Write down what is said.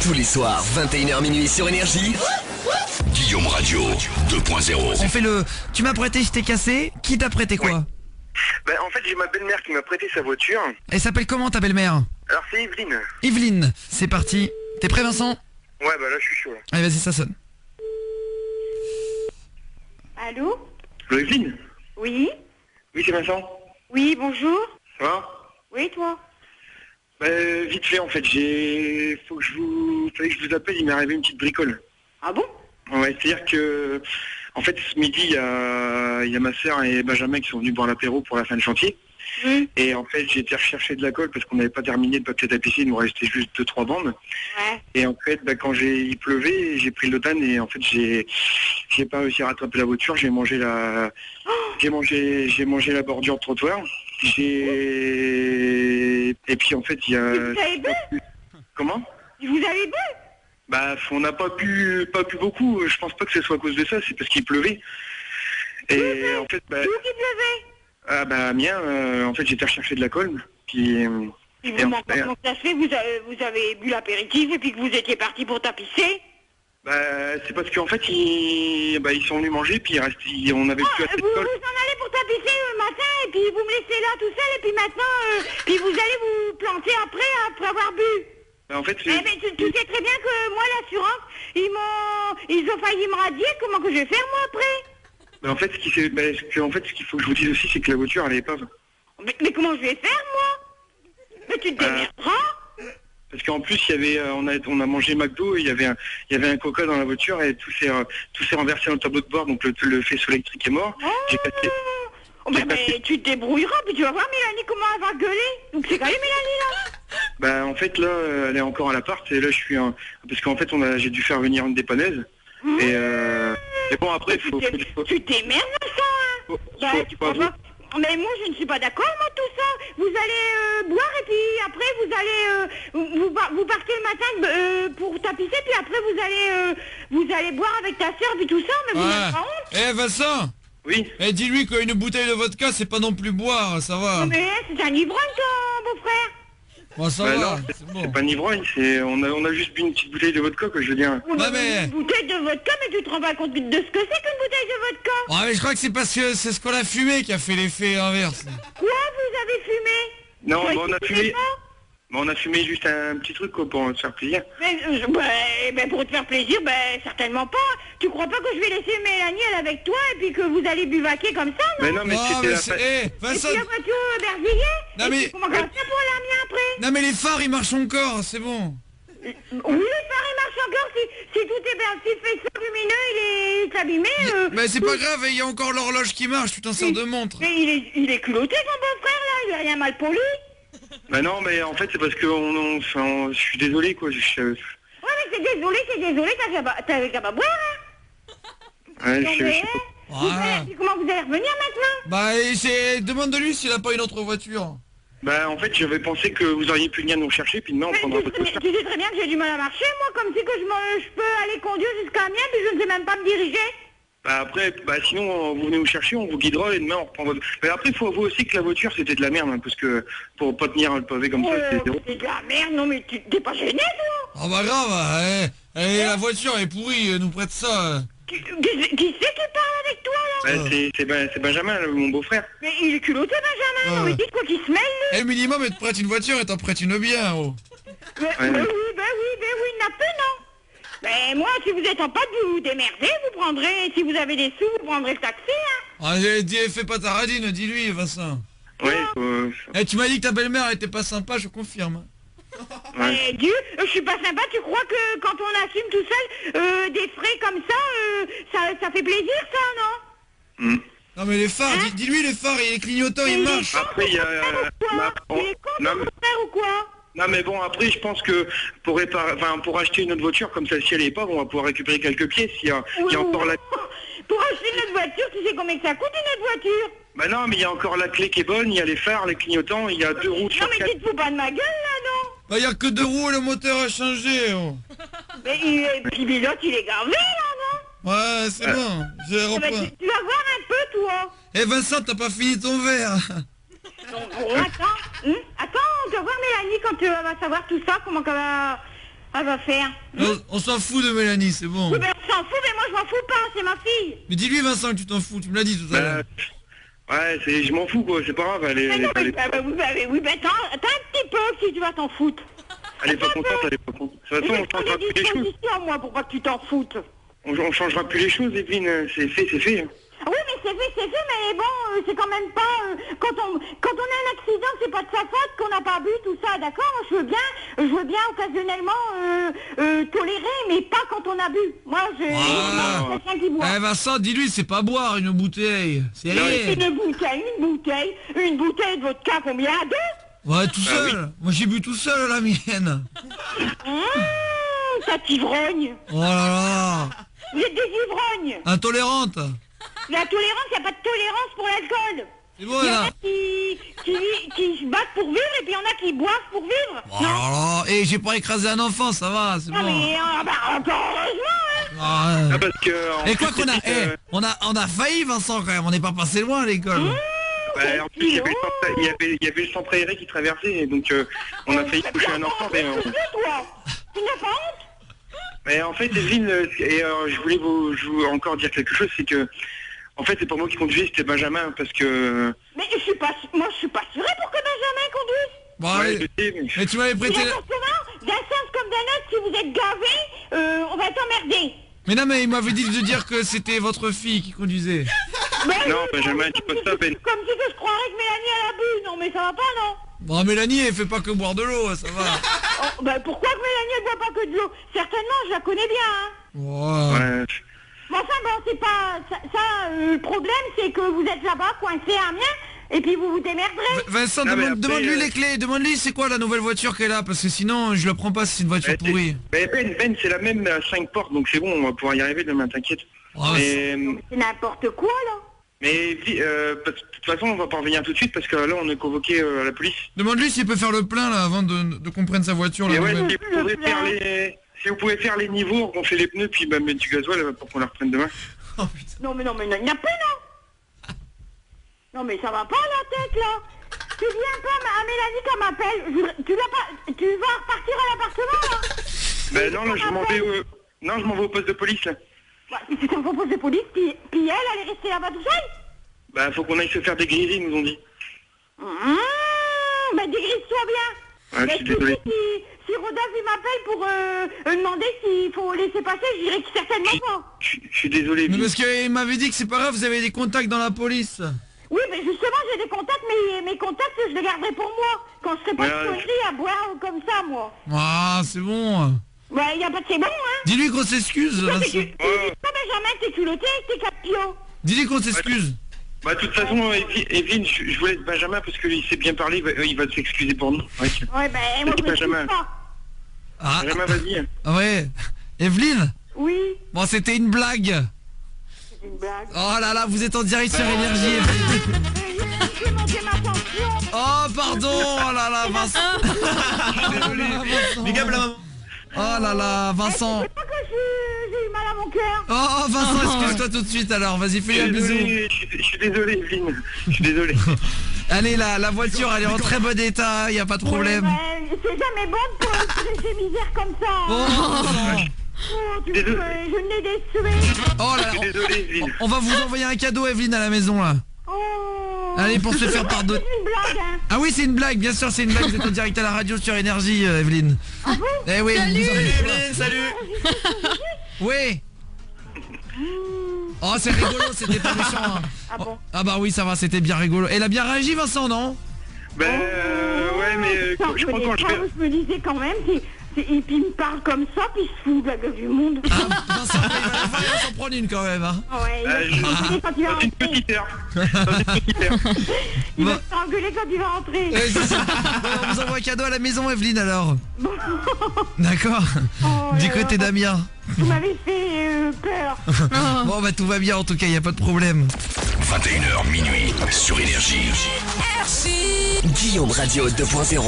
Tous les soirs, 21h minuit sur Énergie. Guillaume Radio 2.0. On fait le... Tu m'as prêté, je t'ai cassé. Qui t'a prêté quoi? En fait, j'ai ma belle-mère qui m'a prêté sa voiture. Elle s'appelle comment ta belle-mère? Alors, c'est Evelyne. Evelyne, c'est parti. T'es prêt Vincent? Ouais, bah là, je suis chaud. Là. Allez, vas-y, ça sonne. Allô? Allô, Evelyne? Oui? Oui, c'est Vincent. Oui, bonjour? Ça va? Oui, toi? Vite fait, en fait, fallait que je vous appelle, il m'est arrivé une petite bricole. Ah bon? Ouais, c'est-à-dire que, en fait, ce midi, il y a ma sœur et Benjamin qui sont venus boire l'apéro pour la fin de chantier. Et en fait, j'ai été rechercher de la colle parce qu'on n'avait pas terminé de papier tapisser, il nous restait juste 2-3 bandes. Ouais. Et en fait, quand il pleuvait, j'ai pris le lotan et en fait, j'ai pas réussi à rattraper la voiture, j'ai mangé la bordure de trottoir. Et puis en fait, il y a... Vous avez bu? Comment? Vous avez bu? On n'a pas pu beaucoup, je pense pas que ce soit à cause de ça, c'est parce qu'il pleuvait. Et en fait, Où qui pleuvait? Amiens, en fait, j'étais rechercher de la colle, puis... Et comment ça se fait? Vous avez bu l'apéritif et puis que vous étiez parti pour tapisser? C'est parce qu'en fait, ils sont venus manger, puis on avait plus assez de Vous colle. en allez pour tapisser le matin et puis vous me laissez là tout seul et puis maintenant, puis vous allez vous planter après avoir bu. En fait, Tu sais très bien que moi, l'assurance, ils ont failli me radier, comment que je vais faire moi après? En fait, ce qu'il faut que je vous dise aussi, c'est que la voiture, elle est épave. Mais comment je vais faire moi? Mais tu te démerderas? Parce qu'en plus, on a mangé McDo, il y avait un coca dans la voiture et tout s'est renversé dans le tableau de bord, donc le faisceau électrique est mort. J'ai cassé. Mais tu te débrouilleras, puis tu vas voir Mélanie comment elle va gueuler. Donc c'est quand même Mélanie là. En fait, là, elle est encore à l'appart et là, parce qu'en fait, j'ai dû faire venir une dépanneuse. Et bon, après, Tu t'émerdes ça, hein? Tu crois pas? Mais moi, je ne suis pas d'accord, moi, tout ça. Vous allez boire et puis après, vous allez... vous partez le matin pour tapisser, puis après, vous allez boire avec ta soeur, puis tout ça, mais vous n'avez pas honte? Vincent. Oui. Dis-lui qu'une bouteille de vodka, c'est pas non plus boire, ça va. Mais c'est un ivrogne, ton beau-frère. Bon, ça va, non, c'est bon. c'est pas un ivrogne, on a juste bu une petite bouteille de vodka, quoi, je veux dire. Une bouteille de vodka, mais tu te rends pas compte de ce que c'est qu'une bouteille de vodka? Mais je crois que c'est parce que c'est ce qu'on a fumé qui a fait l'effet inverse. Quoi, vous avez fumé? Non, on a fumé juste un petit truc, quoi, pour se faire plaisir. Mais pour te faire plaisir, certainement pas. Tu crois pas que je vais laisser Mélanie elle avec toi et puis que vous allez buvaquer comme ça, non? Mais non, mais c'était Vincent... Et puis la voiture bergillée? Non, mais... Comment on va faire pour aller à Amiens après? Non mais les phares ils marchent encore, c'est bon. Oui, les phares ils marchent encore si tout est bien, si le faisceau lumineux il est abîmé. Mais c'est pas grave, il y a encore l'horloge qui marche, tu t'en sers de montre. Mais il est culotté ton beau-frère là, il a rien mal pour lui. Non, mais en fait c'est parce que je suis désolé, quoi. Ouais, mais c'est désolé, t'avais qu'à pas boire, hein. Ouais, Comment vous allez revenir maintenant? Demande de lui s'il a pas une autre voiture. En fait, j'avais pensé que vous auriez pu venir nous chercher, puis demain on prendra votre voiture. Tu sais très bien que j'ai du mal à marcher, moi, comme si que je peux aller conduire jusqu'à Amiens, puis je ne sais même pas me diriger. Sinon, vous venez nous chercher, on vous guidera, et demain on reprend votre... Mais après, il faut avouer aussi que la voiture, c'était de la merde, hein, parce que pour pas tenir le pavé comme ça, c'était zéro. C'est de la merde, non, mais t'es pas gêné, toi? Oh bah grave, la voiture est pourrie, nous prête ça. Qui c'est qui parle avec toi, là? C'est Benjamin, mon beau-frère. Mais il est culotté, Benjamin, non, mais dites quoi qu'il se mêle, lui. Et minimum, elle te prête une voiture et t'en prête une bien, oh. Oui, il n'a peu, non? Mais moi, si vous êtes en pâte, vous vous démerdez, vous prendrez, si vous avez des sous, vous prendrez le taxi, hein. Fais pas ta radine, dis-lui, Vincent. Oui, tu m'as dit que ta belle-mère était pas sympa, je confirme. Mais Dieu, je suis pas sympa, tu crois que quand on assume tout seul des frais comme ça, ça fait plaisir, ça, non? Non mais les phares, dis-lui les phares, il est clignotant, il marche. Après, il y a... Il est con, ton frère, ou quoi? Non, mais bon, après, je pense que pour acheter une autre voiture, comme celle-ci, elle est pas, on va pouvoir récupérer quelques pièces. Il y a encore la... Pour acheter une autre voiture, tu sais combien que ça coûte, une autre voiture? Non, mais il y a encore la clé qui est bonne, il y a les phares, les clignotants, il y a 2 roues sur 4. Non, mais dites-vous pas de ma gueule, là, non? Il y a que 2 roues, le moteur a changé, oh. Mais puis Bilote, il est gavé, là, non? Ouais, c'est bon, je reprends. Tu vas voir un peu, toi. Vincent, t'as pas fini ton verre. Attends, on va voir Mélanie quand elle va savoir tout ça, comment qu'elle va... Elle va faire. On s'en fout de Mélanie, c'est bon. Oui, mais on s'en fout, mais moi je m'en fous pas, c'est ma fille. Mais dis-lui Vincent que tu t'en fous, tu me l'as dit tout à l'heure. Ouais, je m'en fous quoi, c'est pas grave, Oui, mais attends un petit peu si tu vas t'en foutre. Elle est pas contente, elle est pas contente. De toute façon, on changera plus les choses. Moi, pour pas que tu t'en foutes. On changera plus les choses, Evelyne, c'est fait, c'est fait. Oui, mais c'est fait, mais bon, c'est quand même pas... quand on a un accident, c'est pas de sa faute qu'on n'a pas bu, tout ça, d'accord? Je veux bien occasionnellement tolérer, mais pas quand on a bu. Moi, je quelqu'un qui boit. Eh Vincent, dis-lui, c'est pas boire une bouteille. C'est rien. Une bouteille de vodka, combien? Deux? Ouais, tout seul. Oui. Moi, j'ai bu tout seul, la mienne. Ça t'ivrogne. Oh là là. Vous êtes des ivrognes. Intolérante. La tolérance, il n'y a pas de tolérance pour l'alcool. C'est bon, il y en là. a qui se battent pour vivre et puis il y en a qui boivent pour vivre. Oh là là. Et j'ai pas écrasé un enfant, ça va, c'est bon. Mais encore heureusement, hein. Parce que... Et quoi qu'on a... on a failli, Vincent, quand même. On n'est pas passé loin à l'école. En plus, il y avait le centre aéré qui traversait, donc on a failli toucher un enfant. Mais, tu n'as pas honte? mais en fait, Evelyne, je voulais vous encore dire quelque chose, c'est que, en fait, c'est pas moi qui conduisais, c'était Benjamin, parce que... Mais je suis pas assurée pour que Benjamin conduise. Bon, ouais, allez. je sais, Mais tu m'avais prêté... D'un sens comme d'un autre, si vous êtes gavé, on va t'emmerder. Mais non, mais il m'avait dit de dire que c'était votre fille qui conduisait. Non, Benjamin, dis pas ça, Ben. Comme si que je croirais que Mélanie elle a bu. Non, mais ça va pas, non? Bon, Mélanie, elle fait pas que boire de l'eau, ça va. Pourquoi que Mélanie elle boit pas que de l'eau? Certainement, je la connais bien, hein. Ouais. Mais enfin, bon, c'est pas... Ça, le problème, c'est que vous êtes là-bas, coincé à Amiens, et puis vous vous démerderez. Vincent, demande-lui les clés. Demande-lui c'est quoi la nouvelle voiture qu'elle a, parce que sinon, je la prends pas si c'est une voiture pourrie. Ben, c'est la même 5 portes, donc c'est bon, on va pouvoir y arriver demain, t'inquiète. C'est n'importe quoi, là. Mais de toute façon, on va pas revenir tout de suite parce que là, on est convoqué à la police. Demande-lui s'il peut faire le plein là avant de qu'on prenne sa voiture. Et ouais, si vous pouvez faire les niveaux, on fait les pneus, puis mettre du gasoil pour qu'on la reprenne demain. Oh putain. Non, mais il n'y a pas, non. Non, mais ça va pas la tête, là. Tu viens pas à Mélanie qu'elle m'appelle. Tu vas repartir à l'appartement, là. Ben non, là, je m'en vais au poste de police, là. Si c'est un poste de police, puis elle est restée là-bas tout seul. Bah, faut qu'on aille se faire dégriser, ils nous ont dit. Ben dégrise-toi bien. Ouais, je suis désolé. Si Rodolphe il m'appelle pour demander s'il faut laisser passer, je dirais que certainement pas. Je suis désolé. Mais parce qu'il m'avait dit que c'est pas grave, vous avez des contacts dans la police. Oui, mais justement, j'ai des contacts, mais mes contacts, je les garderai pour moi. Quand je serai pas de conneries à boire comme ça, moi. Ah, c'est bon. Ouais, y a pas de c'est bon, hein. Dis-lui qu'on s'excuse. Toi, Benjamin, t'es culotté avec tes capillons. Dis-lui qu'on s'excuse. Bah, de toute façon, Evelyne, je vous laisse Benjamin parce qu'il sait bien parler, il va s'excuser pour nous. Ouais, ben, moi, je Benjamin. pas. Benjamin, vas-y. Ouais. Evelyne. Oui. Bon, c'était une blague. C'est une blague. Oh là là, vous êtes en direct sur Énergie. J'ai manqué ma pension. Oh, pardon. Oh là là, Vincent. Désolé. Big up, là. Oh là là, Vincent. C'est pas que j'ai eu mal à mon cœur. Oh, Vincent, excuse-toi tout de suite alors. Vas-y, fais-lui un bisou. Je suis désolé, Evelyne. Je suis désolé. Allez, la voiture, elle est en très bon état. Y a pas de problème. Ouais, c'est jamais bon pour ces misères comme ça. Je n'ai déçu. Oh là Je suis là. désolé, Evelyne. On va vous envoyer un cadeau, Evelyne, à la maison là. Allez, pour se faire pardonner. C'est une blague, hein. Ah oui, c'est une blague, bien sûr, c'est une blague. Vous êtes en direct à la radio sur Énergie, Evelyne. Ah bon? Eh oui, Salut, Evelyne, salut. Oui. Oh, c'est rigolo, c'était pas méchant. Hein. Ah bon? Ah bah oui, ça va, c'était bien rigolo. Elle a bien réagi, Vincent, non? Ben, ouais, mais je crois quand je vais... Je me disais quand même, et puis il me parle comme ça, puis il se fout de la gueule du monde. Ah, Vincent, il va s'en prendre une quand même, hein. Ouais, il va s'engueuler quand il va Dans une rentrer. petite heure. Dans une petite heure. Il va s'engueuler quand il va rentrer. C'est ça. Bon, on vous envoie un cadeau à la maison, Evelyne, alors. D'accord. Du côté d'Amiens. Vous m'avez fait peur. Bon, bah tout va bien, en tout cas, y a pas de problème. 21h minuit sur Énergie. Guillaume Radio 2.0.